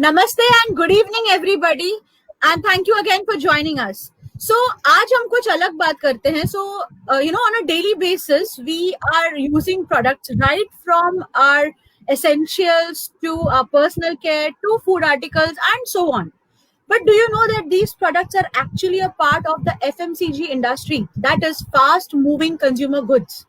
नमस्ते and good evening everybody and thank you again for joining us. So आज हम कुछ अलग बात करते हैं. So on a daily basis we are using products right from our essentials to our personal care to food articles and so on. But do you know that these products are actually a part of the FMCG industry, that is fast moving consumer goods?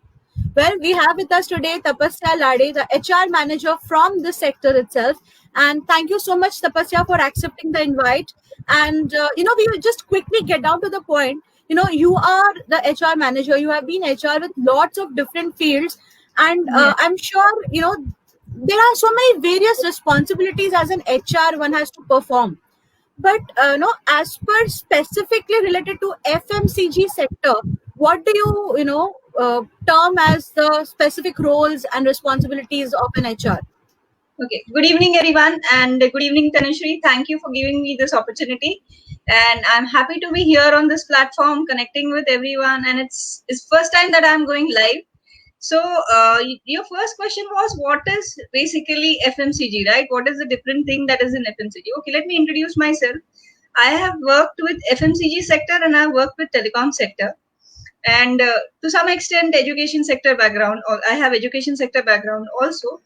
Well, we have with us today Tapasya Lade, the HR manager from this sector itself. And thank you so much, Tapasya, for accepting the invite. And, we will just quickly get down to the point. You are the HR manager. You have been HR with lots of different fields. And Yes. I'm sure, there are so many various responsibilities as an HR one has to perform. But no, as per specifically related to FMCG sector, what do term as the specific roles and responsibilities of an HR? Okay. Good evening, everyone, and good evening, Tanushree. Thank you for giving me this opportunity, and I'm happy to be here on this platform, connecting with everyone. And it's first time that I'm going live. So, your first question was what is basically FMCG, right? What is the different thing that is in FMCG? Okay, let me introduce myself. I have worked with FMCG sector and I've worked with telecom sector. And to some extent education sector background, or I have education sector background also.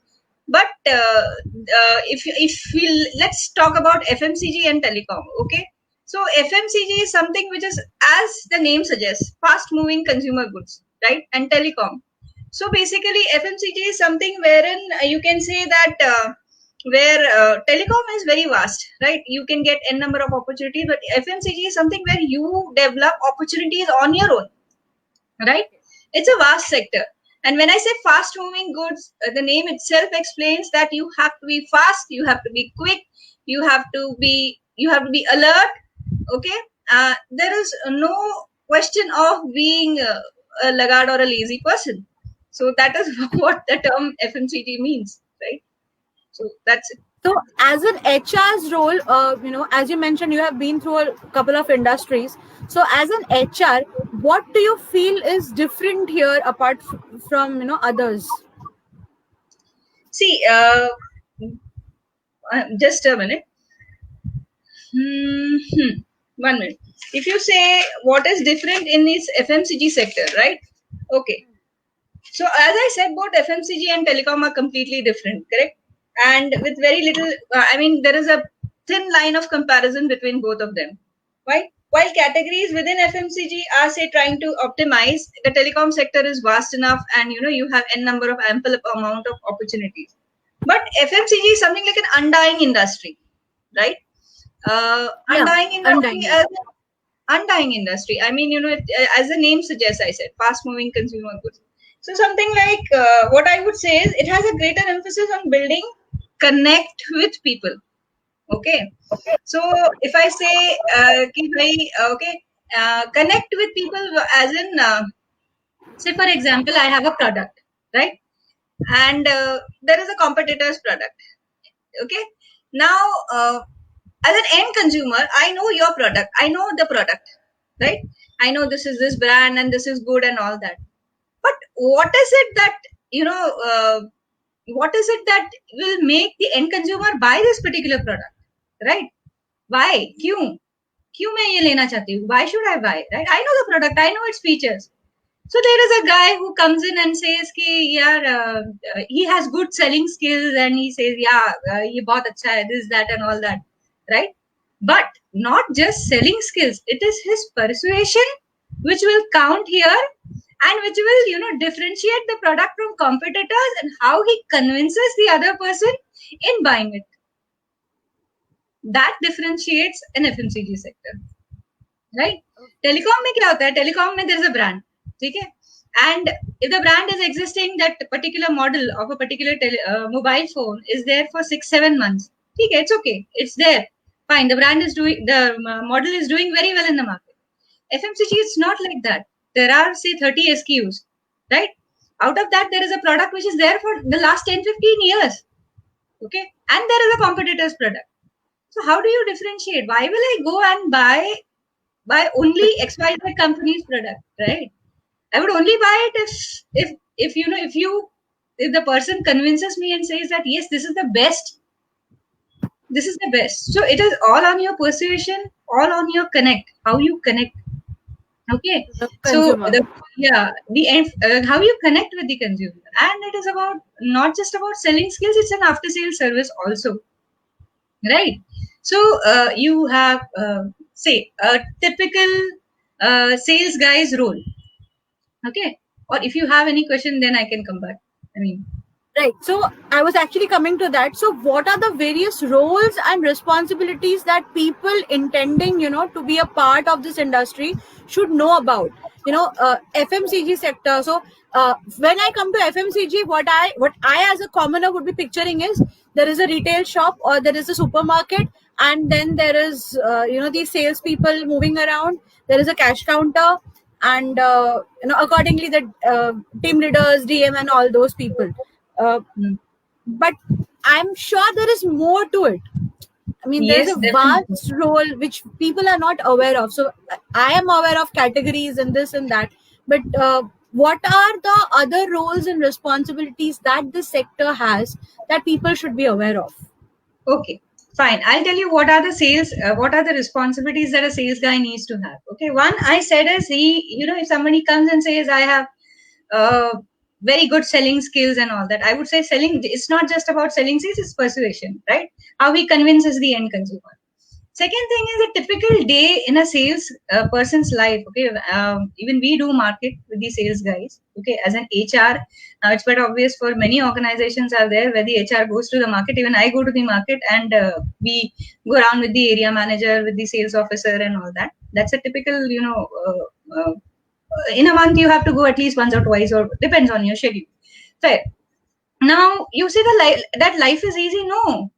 But if we let's talk about FMCG and telecom. Okay, so FMCG is something which is, as the name suggests, fast moving consumer goods, right? And telecom, so basically FMCG is something wherein you can say that where telecom is very vast, right? You can get n number of opportunities, but FMCG is something where you develop opportunities on your own, right? It's a vast sector. And when I say fast moving goods, the name itself explains that you have to be fast, you have to be quick, you have to be alert. Okay, there is no question of being a laggard or a lazy person. So that is what the term FMCG means, right? So that's it. So, as an HR's role, as you mentioned, you have been through a couple of industries. So, as an HR, what do you feel is different here apart from others? See, just a minute. 1 minute. If you say what is different in this FMCG sector, right? Okay. So as I said, both FMCG and telecom are completely different, correct? And with very little, there is a thin line of comparison between both of them, right? While categories within FMCG are, say, trying to optimize, the telecom sector is vast enough, and you have n number of ample amount of opportunities. But FMCG is something like an undying industry, right? Yeah, undying. Undying industry. As the name suggests, I said fast moving consumer goods. So something like what I would say is it has a greater emphasis on building connect with people. Okay. So if I say connect with people, as in say for example, I have a product, right? And there is a competitor's product. Okay. Now, as an end consumer, I know your product, I know the product, right? I know this is this brand and this is good and all that. But what is it that what is it that will make the end consumer buy this particular product, right? Why? क्यों मैं ये लेना चाहती हूँ? Why should I buy, right? I know the product, I know its features. So there is a guy who comes in and says कि यार he has good selling skills and he says ये बहुत अच्छा है, this, that and all that, right? But not just selling skills, it is his persuasion which will count here, and which will differentiate the product from competitors, and how he convinces the other person in buying it. That differentiates an FMCG sector, right? Telecom में क्या होता है? Telecom में there is a brand, ठीक है? And if the brand is existing, that particular model of a particular mobile phone is there for 6-7 months. Okay, it's okay, it's there, fine. The model is doing very well in the market. FMCG is not like that. There are, say, 30 SKUs, right? Out of that, there is a product which is there for the last 10-15 years. Okay, and there is a competitor's product. So how do you differentiate? Why will I go and buy only XYZ company's product, right? I would only buy it if the person convinces me and says that yes, this is the best, this is the best. So it is all on your persuasion, all on your connect, how you connect. Okay, The so consumer. how you connect with the consumer, and it is about not just about selling skills; it's an after sales service also, right? So you have say a typical sales guy's role. Okay, or if you have any question, then I can come back. I mean, Right. So I was actually coming to that. So what are the various roles and responsibilities that people intending, to be a part of this industry should know about? FMCG sector. So when I come to FMCG, what I as a commoner would be picturing is there is a retail shop or there is a supermarket, and then there is these salespeople moving around. There is a cash counter, and accordingly the team leaders, DM, and all those people. uh, hmm. but I'm sure there is more to it. I mean, there's Yes, a definitely. vast role which people are not aware of. So I am aware of categories and this and that, but what are the other roles and responsibilities that this sector has that people should be aware of? Okay, fine. I'll tell you what are the responsibilities that a sales guy needs to have. Okay, one I said is if somebody comes and says, I have very good selling skills and all that, I would say selling, it's not just about selling skills, it's persuasion, right? How he convinces the end consumer. Second thing is a typical day in a sales person's life. Okay, even we do market with the sales guys. Okay, as an HR, now it's quite obvious for many organizations are there where the HR goes to the market. Even I go to the market and we go around with the area manager, with the sales officer, and all that. That's a typical, in a month you have to go at least once or twice, or depends on your schedule. Fair. Now you say that life is easy. No,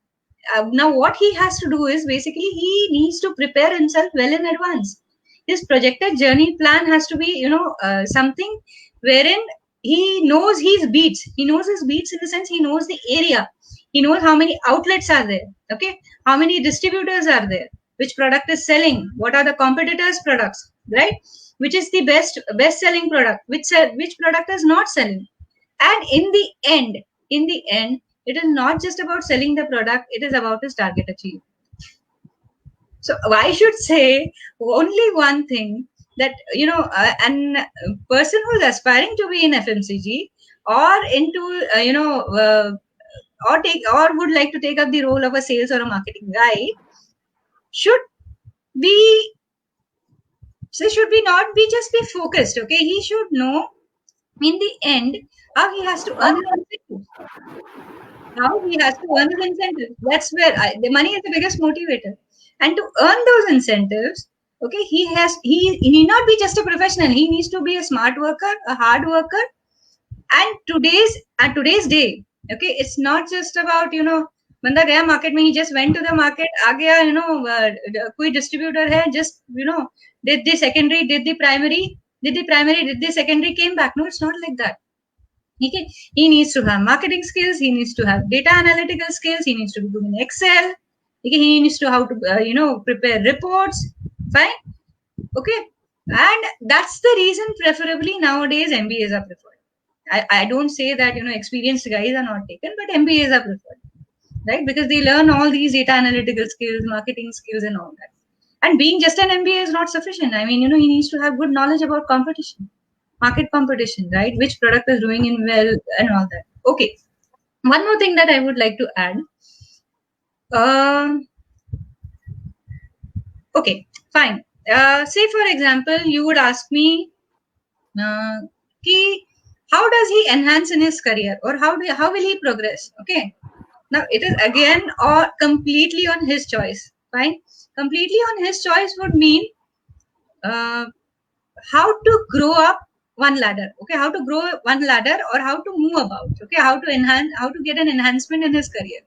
now what he has to do is basically he needs to prepare himself well in advance. His projected journey plan has to be something wherein he knows his beats in the sense he knows the area, he knows how many outlets are there, okay, how many distributors are there, which product is selling, what are the competitors products, right, which is the best selling product, which product is not selling. And in the end it is not just about selling the product, it is about his target achievement. So I should say only one thing, that an person who's aspiring to be in FMCG or into or would like to take up the role of a sales or a marketing guy should be should be not be just be focused. Okay, he should know in the end how he has to earn his incentives. How he has to earn his incentives. That's where the money is the biggest motivator. And to earn those incentives, okay, he need not be just a professional. He needs to be a smart worker, a hard worker. And today's day, okay, it's not just about बंदा गया market में, he just went to the market, आ गया, कोई distributor है, just did the secondary, did the primary, did the secondary, came back. No, it's not like that. Okay, he needs to have marketing skills, he needs to have data analytical skills, he needs to be good in Excel. Okay, he needs to how to prepare reports. Fine. Okay, and that's the reason preferably nowadays MBAs are preferred. I don't say that experienced guys are not taken, but MBAs are preferred, right? Because they learn all these data analytical skills, marketing skills, and all that. And being just an MBA is not sufficient. I mean, he needs to have good knowledge about competition, market competition, right? Which product is doing in well and all that. Okay. One more thing that I would like to add. Okay, fine. Say for example, you would ask me, how does he enhance in his career, or how will he progress? Okay. Now it is again or completely on his choice. Fine. Completely on his choice would mean how to grow up one ladder. Okay, how to grow one ladder, or how to move about. Okay, how to get an enhancement in his career.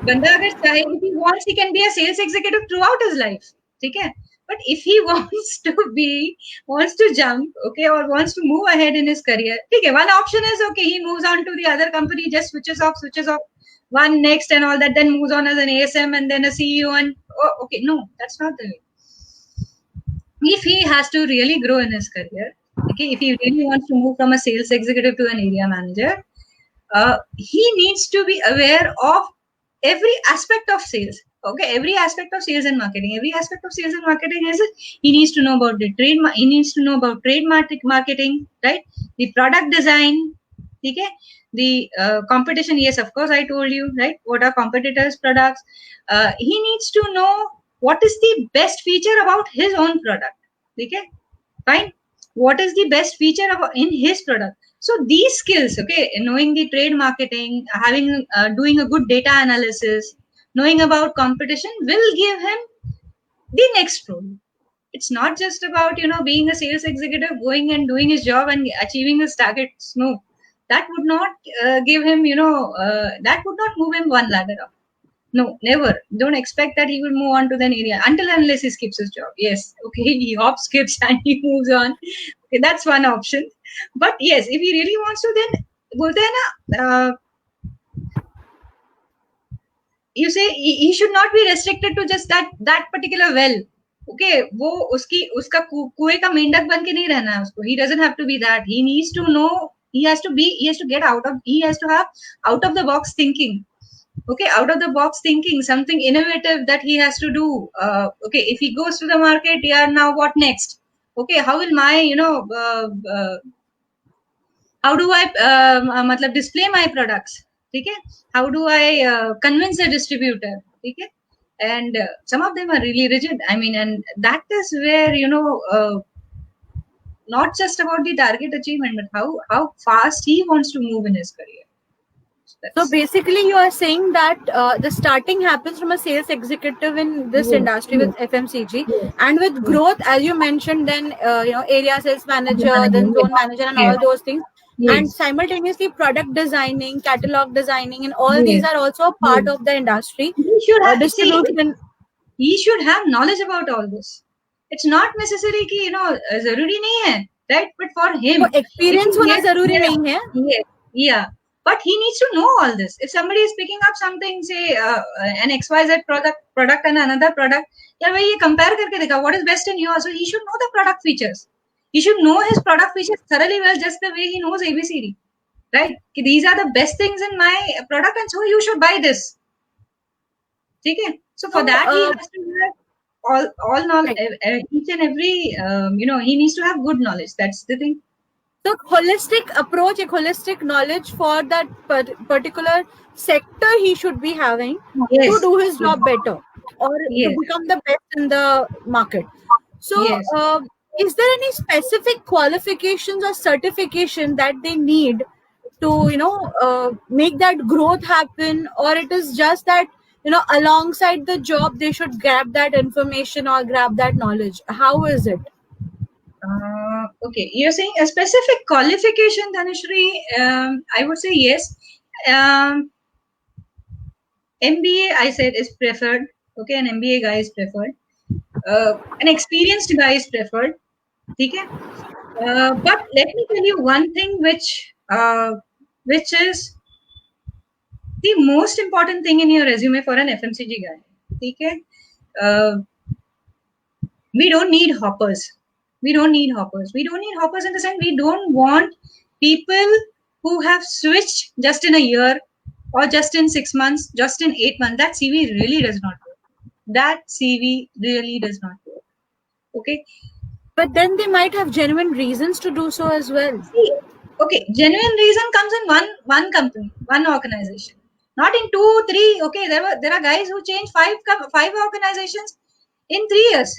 बंदा अगर चाहे, if he wants, he can be a sales executive throughout his life. ठीक है? But if he wants to jump, okay, or wants to move ahead in his career, okay, one option is, okay, he moves on to the other company, just switches off one next and all that, then moves on as an ASM and then a CEO, and okay, no, that's not the way. If he has to really grow in his career, okay, if he really wants to move from a sales executive to an area manager, he needs to be aware of every aspect of sales. Okay, every aspect of sales and marketing. Every aspect of sales and marketing is he needs to know about the trade. He needs to know about trade marketing, right? The product design. Okay, the competition. Yes, of course, I told you, right? What are competitors' products? He needs to know what is the best feature about his own product. Okay, fine. What is the best feature of in his product? So these skills, okay, knowing the trade marketing, having doing a good data analysis, knowing about competition will give him the next role. It's not just about being a sales executive, going and doing his job and achieving his targets. No, that would not give him that would not move him one ladder up. No, never. Don't expect that he will move on to the area until unless he skips his job. Yes, okay, he hops, skips, and he moves on. Okay, that's one option. But yes, if he really wants to, then बोलते हैं ना, you say he should not be restricted to just that particular well. Okay, वो उसका कुएं का मेंढक बन के नहीं रहना है उसको. He doesn't have to be that. He needs to know. He has to get out of. He has to have out of the box thinking. Okay, out of the box thinking, something innovative that he has to do. Okay, if he goes to the market, yeah, now what next? Okay, how will my how do I matlab display my products? Okay, how do I convince a distributor? Okay, and some of them are really rigid. I mean, and that is where not just about the target achievement, but how fast he wants to move in his career. So basically, you are saying that the starting happens from a sales executive in this industry with FMCG, and with growth, as you mentioned, then area sales manager, then zone manager, and all those things. And simultaneously, product designing, catalog designing, and all these are also a part of the industry. He should have distribution. He should have knowledge about all this. It's not necessary कि जरूरी नहीं है, right? But for him, experience होना जरूरी नहीं है. Yeah. But he needs to know all this. If somebody is picking up something, say an XYZ product and another product, yeah, ये compare करके देखा what is best in yours. So he should know the product features. He should know his product features thoroughly well, just the way he knows ABCD, right? These are the best things in my product, and so you should buy this. Okay. So for that, he has to have all knowledge, each and every. He needs to have good knowledge. That's the thing. So holistic approach, holistic knowledge for that particular sector he should be having to do his job better or to become the best in the market. So is there any specific qualifications or certification that they need to make that growth happen, or it is just that alongside the job they should grab that information or grab that knowledge? How is it? Okay, you're saying a specific qualification, Dhanushree. I would say yes. MBA, I said, is preferred. Okay, an MBA guy is preferred. An experienced guy is preferred. Okay. But let me tell you one thing which is the most important thing in your resume for an FMCG guy. Okay. We don't need hoppers. We don't need hoppers. We don't need hoppers in the sense we don't want people who have switched just in a year or just in 6 months, just in 8 months. That CV really does not work. That CV really does not work. Okay. But then they might have genuine reasons to do so as well. Okay. Genuine reason comes in one company, one organization. Not in 2, 3. Okay. There are guys who change 5 organizations in 3 years.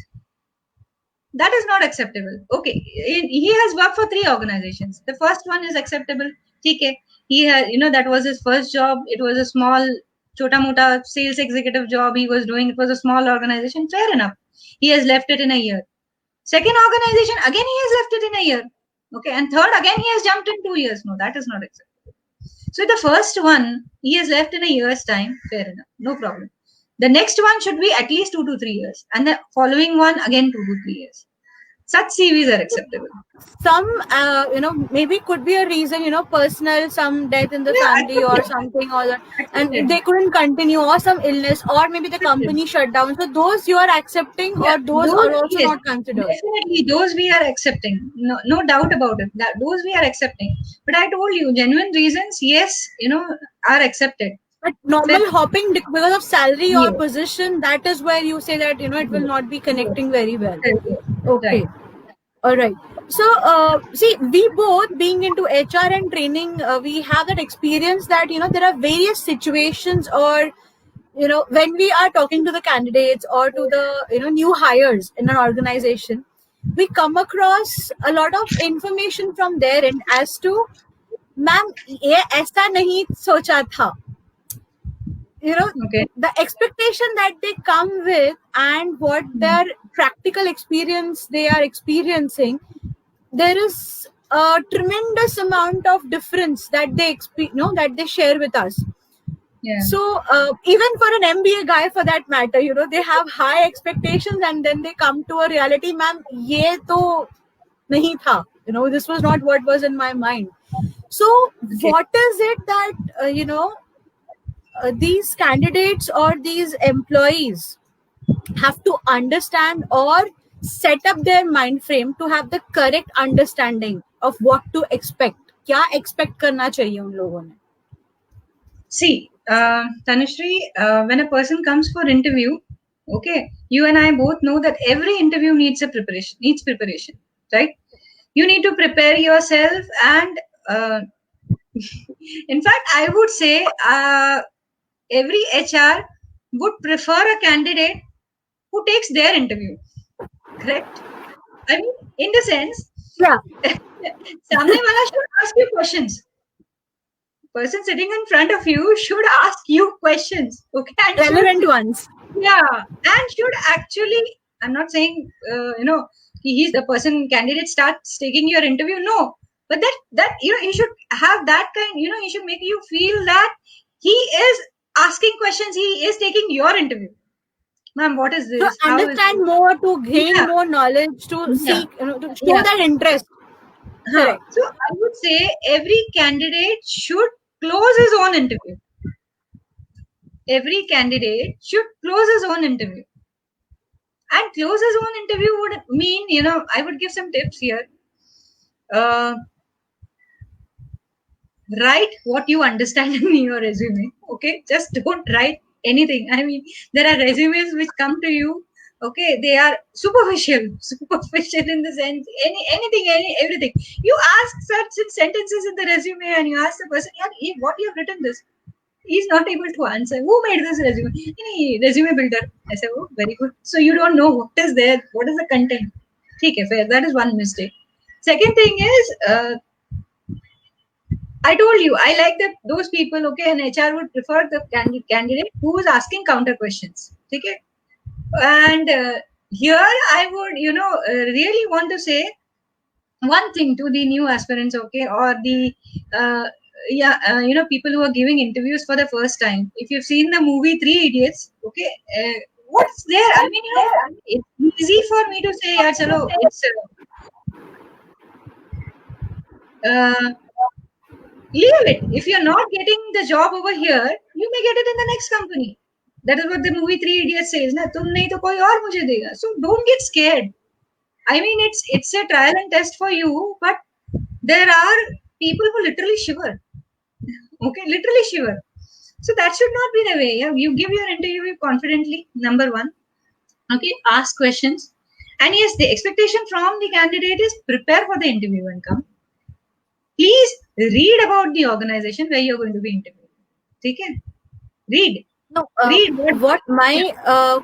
That is not acceptable. Okay, he has worked for 3 organizations. The first one is acceptable. Okay, he has, that was his first job. It was a small, chota mota sales executive job he was doing. It was a small organization. Fair enough. He has left it in a year. Second organization, again he has left it in a year. Okay, and third, again he has jumped in 2 years. No, that is not acceptable. So the first one he has left in a year's time. Fair enough, no problem. The next one should be at least 2 to 3 years, and the following one again 2 to 3 years. Such CVs are acceptable. Some, maybe could be a reason, personal, some death in the family or something, or and they couldn't continue, or some illness, or maybe the company shut down. So those you are accepting, or those are also not considered. Definitely, those we are accepting. No doubt about it. Those we are accepting. But I told you, genuine reasons, yes, are accepted. But normal hopping because of salary or Yes. position, that is where you say that it will not be connecting very well. Okay. Right. All right. So, see, we both being into HR and training, we have that experience that there are various situations, or when we are talking to the candidates or to the new hires in an organization, we come across a lot of information from their end as to, ma'am ये ऐसा नहीं सोचा था. Okay. The expectation that they come with and what their practical experience they are experiencing, there is a tremendous amount of difference that they that they share with us. Yeah. So even for an MBA guy, for that matter, they have high expectations, and then they come to a reality, ma'am, ye to nahi tha. This was not what was in my mind. So what is it that these candidates or these employees have to understand or set up their mind frame to have the correct understanding of what to expect? क्या expect करना चाहिए उन लोगों ने? See, Tanushree, when a person comes for interview, okay, you and I both know that every interview needs preparation, right? You need to prepare yourself, and in fact, I would say every HR would prefer a candidate who takes their interview, correct? I mean, in the sense, Yeah. Samne wala should ask you questions. Person sitting in front of you should ask you questions, okay? And Relevant ones. Yeah, and should actually, I'm not saying, he's the person candidate starts taking your interview. No, but that he should have that kind. He should make you feel that he is asking questions. He is taking your interview. Ma'am, what is To this? How is understand this? more, to gain Yeah. more knowledge, to Yeah. seek, to show Yeah. that interest. Correct. So I would say every candidate should close his own interview. Every candidate should close his own interview. And close his own interview would mean, I would give some tips here. Write what you understand in your resume. Okay, just don't write anything. I mean, there are resumes which come to you. Okay, they are superficial in the sense everything. You ask such sentences in the resume, and you ask the person, "Yeah, what you have written this." He's not able to answer. Who made this resume? Any resume builder. I said, oh, very good. So you don't know what is there, what is the content. Okay, fair. That is one mistake. Second thing is, I told you, I like that those people, okay, and HR would prefer the candidate who is asking counter questions. Okay. And here I would, really want to say one thing to the new aspirants, okay, or the people who are giving interviews for the first time. If you've seen the movie Three Idiots, okay, what's there? I mean, it's easy for me to say, yeah, chalo, it's leave it. If you're not getting the job over here, you may get it in the next company. That is what the movie Three Idiots says. Na, tum nahi to koi aur mujhe dega. So don't get scared. I mean, it's a trial and test for you, but there are people who literally shiver. Okay, literally shiver. So that should not be the way. Yeah? You give your interview confidently, number one. Okay, ask questions. And yes, the expectation from the candidate is prepare for the interview and come. Please read about the organization where you're going to be interviewed. Okay? Read. No, Read what my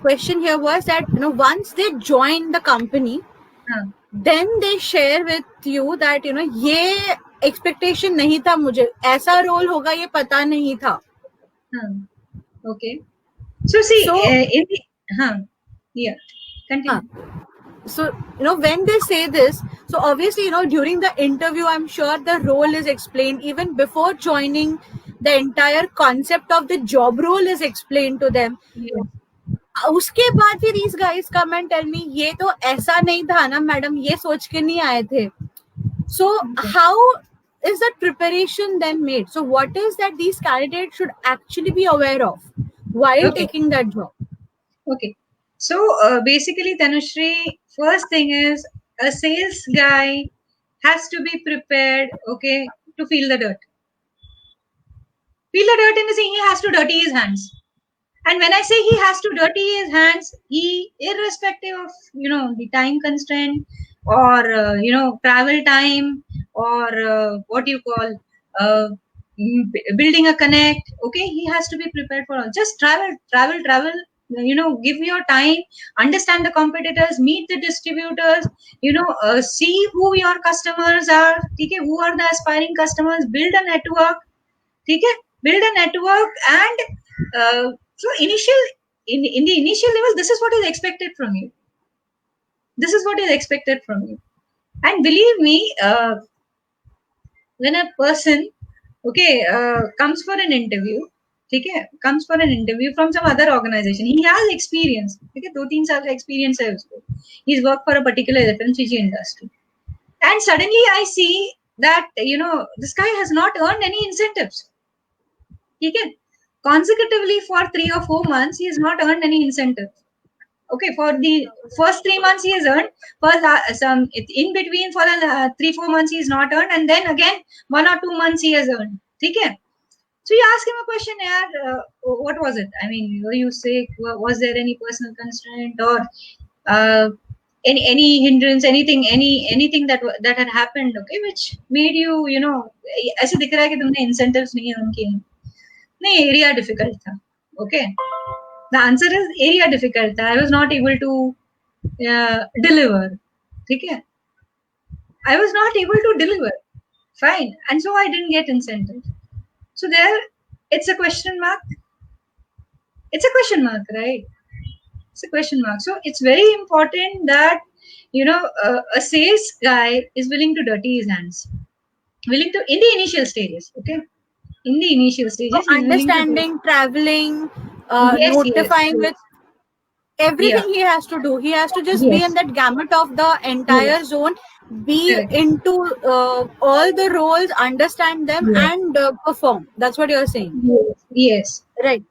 question here was that once they join the company, then they share with you that ये expectation नहीं था मुझे, ऐसा role होगा ये पता नहीं था. Okay. So see, yeah, continue. So when they say this, so obviously during the interview, I'm sure the role is explained. Even before joining, the entire concept of the job role is explained to them. Yes. उसके बाद फिर these guys come and tell me ये तो ऐसा नहीं था ना madam, ये सोच के नहीं आए थे. So how is that preparation then made? So what is that these candidates should actually be aware of while taking that job? Okay. So basically, Tanushree, first thing is a sales guy has to be prepared, okay, to feel the dirt. feel the dirt in the sink, he has to dirty his hands. And when I say he has to dirty his hands, he, irrespective of, the time constraint or, travel time or what you call building a connect, okay, he has to be prepared for all. Just travel, give your time, understand the competitors, meet the distributors, see who your customers are, okay, who are the aspiring customers, build a network, okay, build a network. And so in the initial level, this is what is expected from you. This is what is expected from you. And believe me, when a person, okay, comes for an interview, okay, comes for an interview from some other organization, he has experience, okay, 2-3 years experience है उसको, he's worked for a particular FMCG industry, and suddenly I see that this guy has not earned any incentives, okay, consecutively for 3 or 4 months he has not earned any incentive. Okay, for the first 3 months he has earned, for some in between for the 3-4 months he has not earned, and then again 1 or 2 months he has earned. Okay, so you ask him a question, what was it? I mean, were you sick? Was there any personal constraint or any hindrance, anything that had happened? Okay, which made you, ऐसे दिख रहा है कि तुमने incentives नहीं earn किए. नहीं, area difficult था. Okay. The answer is area difficult. I was not able to deliver. Okay? I was not able to deliver. Fine. And so I didn't get incentive. So there, it's a question mark. It's a question mark, right? It's a question mark. So it's very important that, a sales guy is willing to dirty his hands. Willing to, in the initial stages, okay? In the initial stages. So understanding, traveling, notifying with everything he has to do. He has to just be in that gamut of the entire zone, be into all the roles, understand them and perform. That's what you're saying. Yes. Right.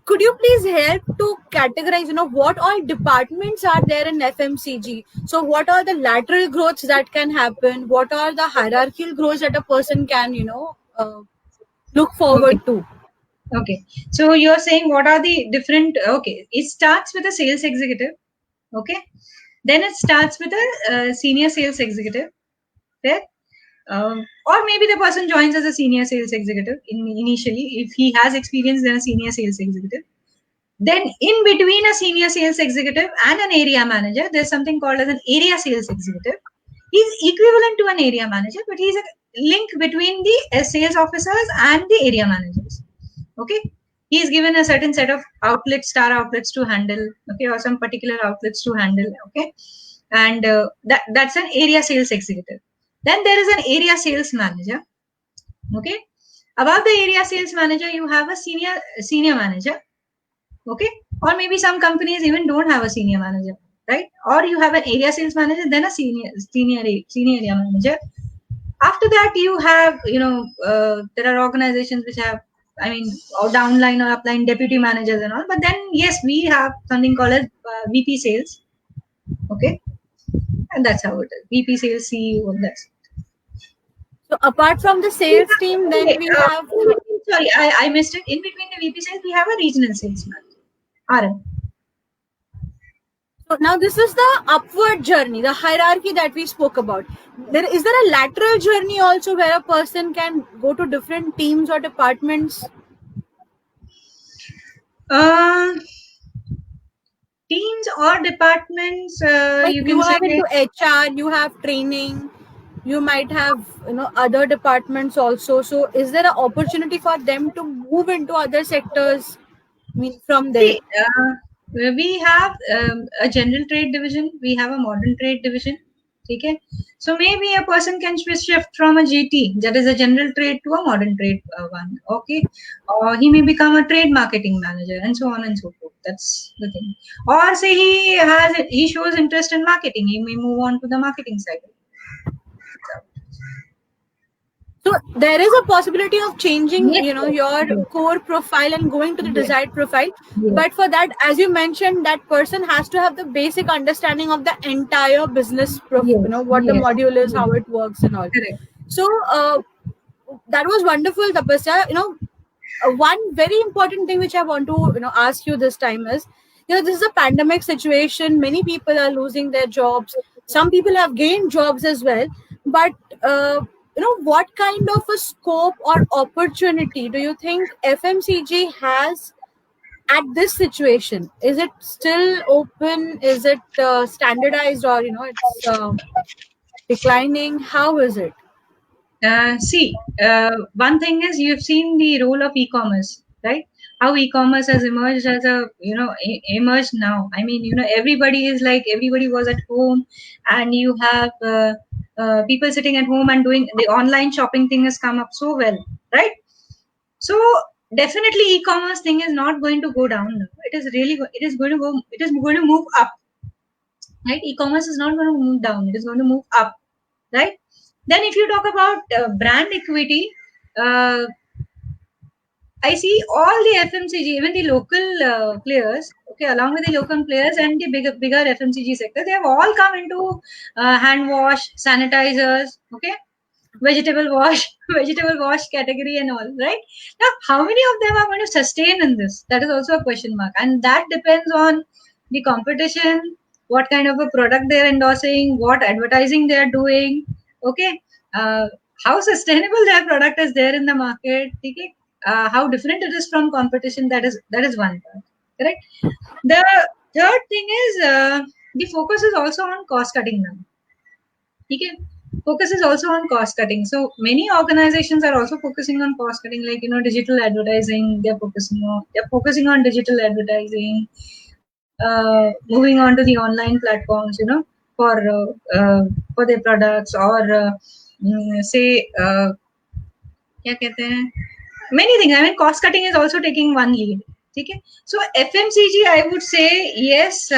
Could you please help to categorize, what all departments are there in FMCG? So what are the lateral growths that can happen? What are the hierarchical growths that a person can, look forward to? Okay. So you're saying what are the different, okay, it starts with a sales executive. Okay. Then it starts with a senior sales executive. There. Or maybe the person joins as a senior sales executive initially. If he has experience, then a senior sales executive. Then in between a senior sales executive and an area manager, there's something called as an area sales executive. He's equivalent to an area manager, but he's a link between the sales officers and the area managers. Okay, he is given a certain set of outlets, star outlets to handle, okay, or some particular outlets to handle, okay, and that's an area sales executive. Then there is an area sales manager. Okay, above the area sales manager, you have a senior manager. Okay, or maybe some companies even don't have a senior manager, right? Or you have an area sales manager, then a senior area manager. After that, you have, there are organizations which have, I mean, or downline or upline deputy managers and all. But then, yes, we have something called as VP sales. Okay, and that's how it is. VP sales, CEO, and that's. So apart from the sales team, then we have. Sorry, I missed it. In between the VP sales, we have a regional sales manager, RM. So now this is the upward journey, the hierarchy that we spoke about. Is there a lateral journey also where a person can go to different teams or departments? Teams or departments, like you can have say into HR, you have training, you might have other departments also. So is there an opportunity for them to move into other sectors? I mean, from there. See, we have a general trade division, we have a modern trade division. Okay, so maybe a person can shift from a GT, that is a general trade, to a modern trade one. Okay, or he may become a trade marketing manager, and so on and so forth. That's the thing. Or say he shows interest in marketing, he may move on to the marketing side. So there is a possibility of changing, your core profile and going to the desired profile. But for that, as you mentioned, that person has to have the basic understanding of the entire business, what the module is, how it works and all. Correct. So that was wonderful, Tapasya. One very important thing which I want to ask you this time is, this is a pandemic situation. Many people are losing their jobs. Some people have gained jobs as well. But what kind of a scope or opportunity do you think FMCG has at this situation? Is it still open? Is it standardized, or it's declining? How is it? One thing is you've seen the role of e-commerce, right? How e-commerce has emerged as a, emerged now. I mean, everybody was at home, and you have people sitting at home and doing the online shopping thing has come up so well, right? So definitely e-commerce thing is not going to go down now. It is going to move up, right? E-commerce is not going to move down. It is going to move up, right? Then if you talk about brand equity, I see all the FMCG, even the local players, okay, along with the local players and the bigger FMCG sector, they have all come into hand wash, sanitizers, okay, vegetable wash, vegetable wash category and all, right? Now, how many of them are going to sustain in this? That is also a question mark, and that depends on the competition, what kind of a product they're endorsing, what advertising they're doing, okay, how sustainable their product is there in the market, okay? How different it is from competition. That is one part, correct? The third thing is the focus is also on cost cutting now. Okay, focus is also on cost cutting. So many organizations are also focusing on cost cutting, like digital advertising. They're focusing on digital advertising, moving on to the online platforms, for their products, or say क्या कहते हैं, many things. I mean, cost cutting is also taking one lead. Okay, so FMCG, I would say yes.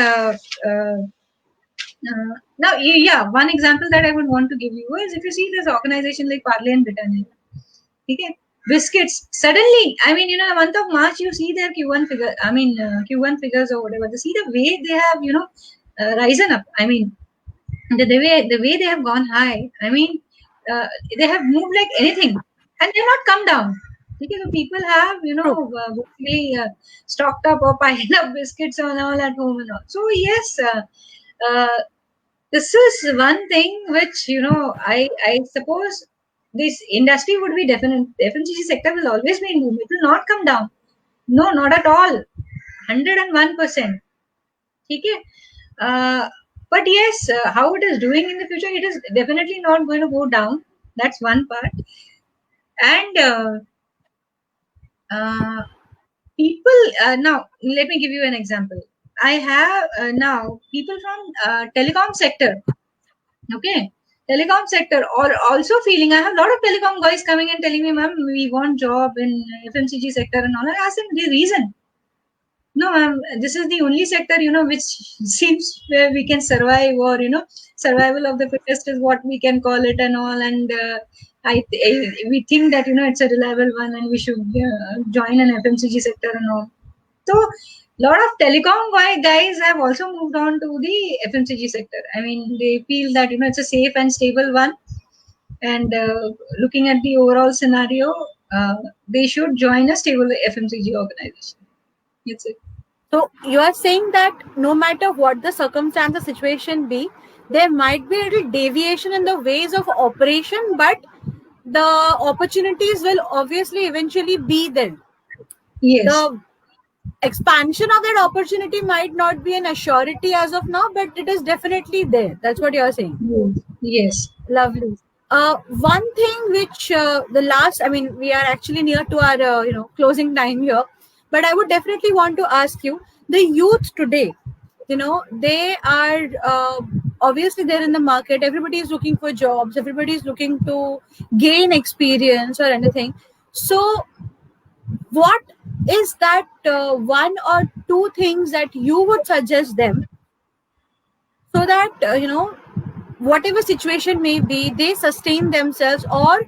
Now, yeah, one example that I would want to give you is, if you see this organization like Parle and Britannia, okay, biscuits. Suddenly, I mean, the month of March, you see their Q1 figure. I mean, Q1 figures or whatever. You see the way they have, risen up. I mean, the way they have gone high. I mean, they have moved like anything, and they've not come down. Okay, so people have, basically stocked up or piled up biscuits and all at home and all. So yes, this is one thing which I suppose this industry would be definite. The FMCG sector will always be in boom. It will not come down. No, not at all. 101%. Okay. But yes, how it is doing in the future, it is definitely not going to go down. That's one part. And people, now let me give you an example. I have now people from telecom sector. Okay, telecom sector, or also feeling, I have a lot of telecom guys coming and telling me, ma'am, we want job in FMCG sector and all. I ask them the reason. No, ma'am, this is the only sector, which seems where we can survive, or, survival of the fittest is what we can call it and all. And we think that, it's a reliable one, and we should join an FMCG sector and all. So, lot of telecom guys have also moved on to the FMCG sector. I mean, they feel that, it's a safe and stable one. And looking at the overall scenario, they should join a stable FMCG organization. That's it. So you are saying that no matter what the circumstance or situation be, there might be a little deviation in the ways of operation, but the opportunities will obviously eventually be there. Yes. The expansion of that opportunity might not be an assurity as of now, but it is definitely there. That's what you are saying. Yes. Lovely. One thing which we are actually near to our closing time here, but I would definitely want to ask you, the youth today, they are obviously they're in the market. Everybody is looking for jobs. Everybody is looking to gain experience or anything. So what is that one or two things that you would suggest them, so that whatever situation may be, they sustain themselves, or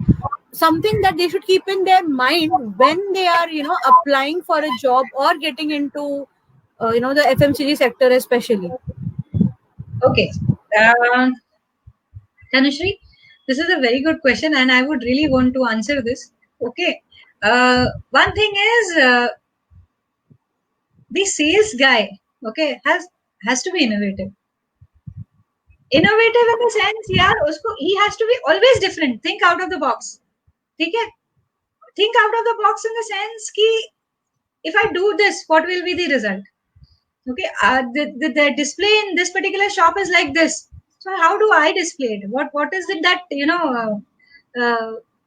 something that they should keep in their mind when they are applying for a job or getting into the FMCG sector especially? Okay, Tanushree, This is a very good question, and I would really want to answer this. Okay. One thing is the sales guy, okay, has to be innovative. Innovative in the sense, yeah, he has to be always different. Think out of the box. Okay? Think out of the box in the sense ki if I do this, what will be the result? Okay, the display in this particular shop is like this. So how do I display it? What is it that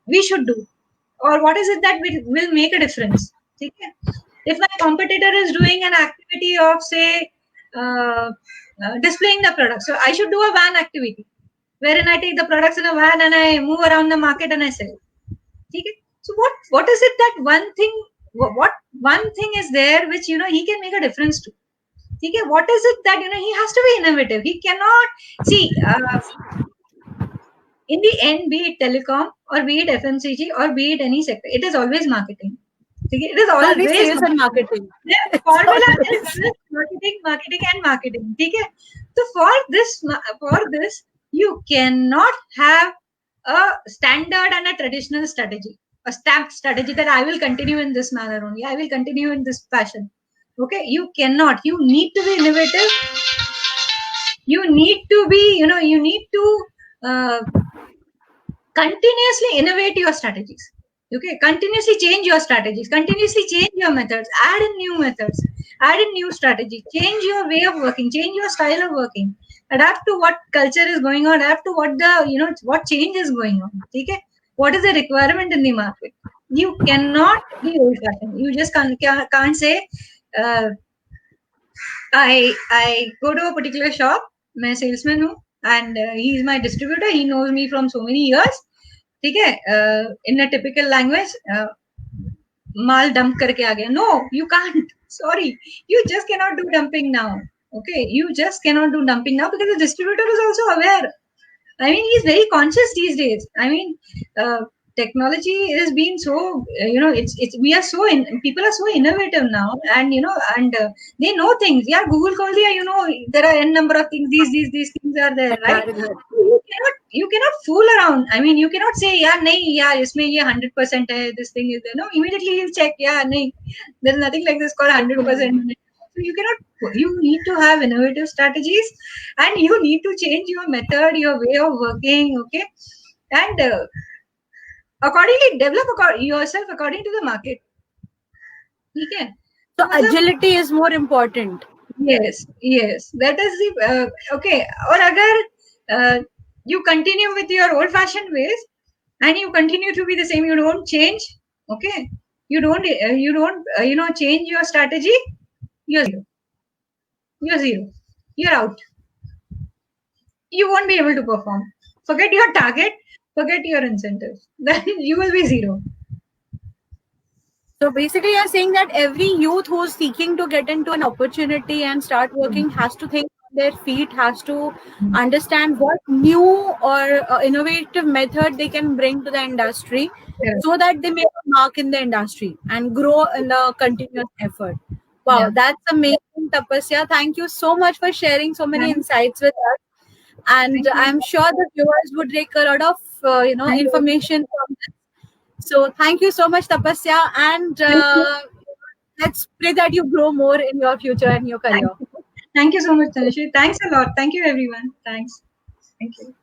we should do, or what is it that will make a difference? Okay? If my competitor is doing an activity of say displaying the product, so I should do a van activity wherein I take the products in a van and I move around the market and I sell. Okay? So what is it that one thing? What one thing is there which he can make a difference to? Okay, what is it that he has to be innovative? He cannot see in the end, be it telecom or be it FMCG or be it any sector, it is always marketing. Okay, it is always sales and marketing. The formula is marketing and marketing. Okay, so for this you cannot have a standard and a traditional strategy, a stamped strategy that I will continue in this manner only. I will continue in this fashion. Okay, you cannot. You need to be innovative. You need to be, you need to continuously innovate your strategies. Okay, continuously change your strategies, continuously change your methods, add in new methods, add in new strategy, change your way of working, change your style of working, adapt to what culture is going on, adapt to what the what change is going on. Okay, what is the requirement in the market? You cannot be old fashioned. You just can't say I go to a particular shop, मैं salesman हूँ, and he is my distributor. He knows me from so many years. ठीक है, in a typical language, mall dump करके आ गया. No, you can't. Sorry, you just cannot do dumping now. Okay, you just cannot do dumping now because the distributor is also aware. I mean, he's very conscious these days. I mean, technology is being so it's we are so people are so innovative now, and and they know things. Yeah, Google calls there are n number of things. These things are there, right? You cannot fool around. I mean, you cannot say nahi, isme ye 100% hai, this thing is there. No, immediately he'll check. Nahi, there's nothing like this called 100%. So you need to have innovative strategies, and you need to change your method, your way of working. Okay, and accordingly develop yourself according to the market. Okay, so agility is more important. Yes, that is the okay. Or agar you continue with your old fashioned ways and you continue to be the same, you don't change. Okay, you don't change your strategy, you're zero, you're out. You won't be able to perform. Forget your target, forget your incentives, then you will be zero. So basically, you're saying that every youth who's seeking to get into an opportunity and start working has to think on their feet, has to understand what new or innovative method they can bring to the industry, so that they make a mark in the industry and grow in the continuous effort. Wow, that's amazing, Tapasya. Thank you so much for sharing so many insights with us. And I'm sure the viewers would take a lot of information from this. So thank you so much, Tapasya, and let's pray that you grow more in your future and your career. Thank you so much, Tanushree. Thanks a lot. Thank you, everyone. Thanks. Thank you.